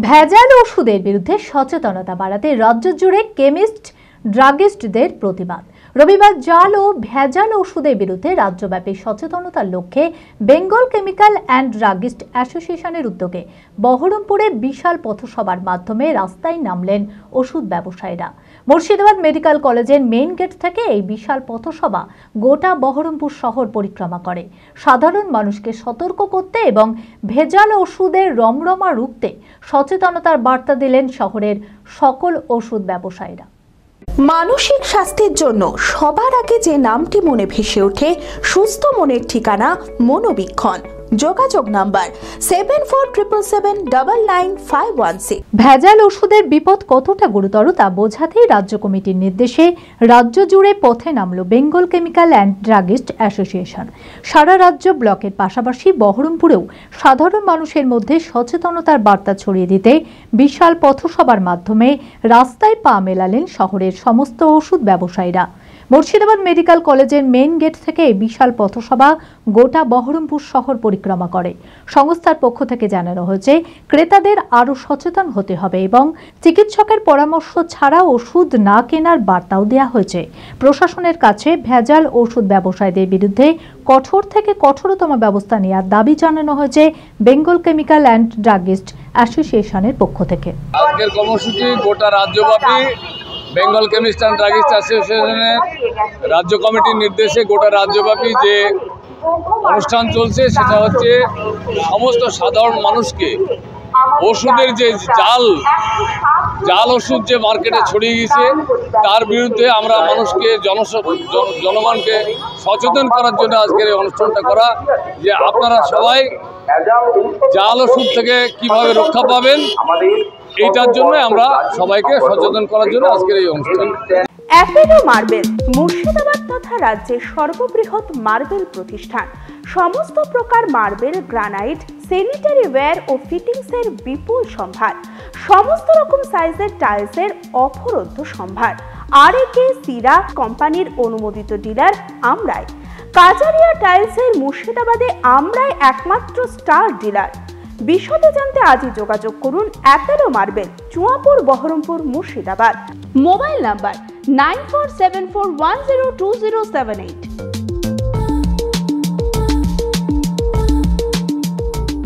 ভেজাল ওষুধের বিরুদ্ধে সচেতনতা বাড়াতে রাজ্য জুড়ে কেমিস্ট ড্রাগিস্টদের প্রতিবাদ। রবিবার জাল ও ভেজাল ওষুধের বিরুদ্ধে রাজ্যব্যাপী সচেতনতার লক্ষ্যে বেঙ্গল কেমিক্যাল অ্যান্ড ড্রাগিস্ট অ্যাসোসিয়েশনের উদ্যোগে বহরমপুরে বিশাল পথসভার মাধ্যমে রাস্তায় নামলেন ওষুধ ব্যবসায়ীরা। মুর্শিদাবাদ মেডিকেল কলেজের মেইন গেট থেকে এই বিশাল পথসভা গোটা বহরমপুর শহর পরিক্রমা করে সাধারণ মানুষকে সতর্ক করতে এবং ভেজাল ওষুধের রমরমা রুখতে সচেতনতার বার্তা দিলেন শহরের সকল ওষুধ ব্যবসায়ীরা। মানসিক স্বাস্থ্যের জন্য সবার আগে যে নামটি মনে ভেসে ওঠে সুস্থ মনের ঠিকানা মনোবীক্ষণ। যোগাযোগ নাম্বার 7477799516। ভেজাল ওষুধের বিপদ কতটা গুরুতর তা বোঝাতেই রাজ্য কমিটির নির্দেশে রাজ্য জুড়ে পথে নামল Bengal chemical and druggist association. সারা রাজ্য ব্লকের পাশাপাশি বহরমপুরেও সাধারণ মানুষের মধ্যে সচেতনতার বার্তা ছড়িয়ে দিতে বিশাল পথসভার মাধ্যমে রাস্তায় পা মেলালেন শহরের সমস্ত ওষুধ ব্যবসায়ীরা। মুর্শিদাবাদ মেডিকেল কলেজের মেইন গেট থেকে এই বিশাল পথসভা গোটা বহরমপুর শহর পরিক্রমা করে। সংস্থার পক্ষ থেকে জানানো হয়েছে, ক্রেতাদের আরও সচেতন হতে হবে এবং চিকিৎসকের পরামর্শ ছাড়া ওষুধ না কেনার বার্তাও দেওয়া হয়েছে। প্রশাসনের কাছে ভেজাল ওষুধ ব্যবসায়ীদের বিরুদ্ধে কঠোর থেকে কঠোরতম ব্যবস্থা নেওয়ার দাবি জানানো হয়েছে বেঙ্গল কেমিক্যাল অ্যান্ড ড্রাগিস্ট অ্যাসোসিয়েশনের পক্ষ থেকে। আজকের কর্মসূচি গোটা রাজ্যব্যাপী বেঙ্গল কেমিস্ট অ্যান্ড ড্রাগিস্ট অ্যাসোসিয়েশনের রাজ্য কমিটির নির্দেশে গোটা রাজ্যব্যাপী যে অনুষ্ঠান চলছে সেটা হচ্ছে সমস্ত সাধারণ মানুষকে ওষুধের যে জাল ওষুধ যে মার্কেটে ছড়িয়ে গেছে তার বিরুদ্ধে আমরা মানুষকে জনগণকে সচেতন করার জন্য আজকের এই অনুষ্ঠানটা করা, যে আপনারা সবাই জাল ওষুধ থেকে কিভাবে রক্ষা পাবেন এইটার জন্য আমরা সবাইকে সচেতন করার জন্য আজকের এই অনুষ্ঠান। অ্যাপেলো মার্বেল মুর্শিদাবাদ তথা রাজ্যের সর্ববৃহৎ মার্বেল প্রতিষ্ঠান। সমস্ত প্রকার মার্বেল, গ্রানাইট, স্যানিটারি ওয়্যার ও ফিটিংসের বিপুল সম্ভার। সমস্ত রকম সাইজের টাইলসের অফুরন্ত সম্ভার। আর.এ.কে সিরা কোম্পানির অনুমোদিত ডিলার আমরাই। কাজারিয়া টাইলসের মুর্শিদাবাদে আমরাই একমাত্র স্টার ডিলার। বিশদে জানতে আজই যোগাযোগ করুন Apollo marble, Chuapur, Baharampur, Murshidabad. Mobile number 9474102078।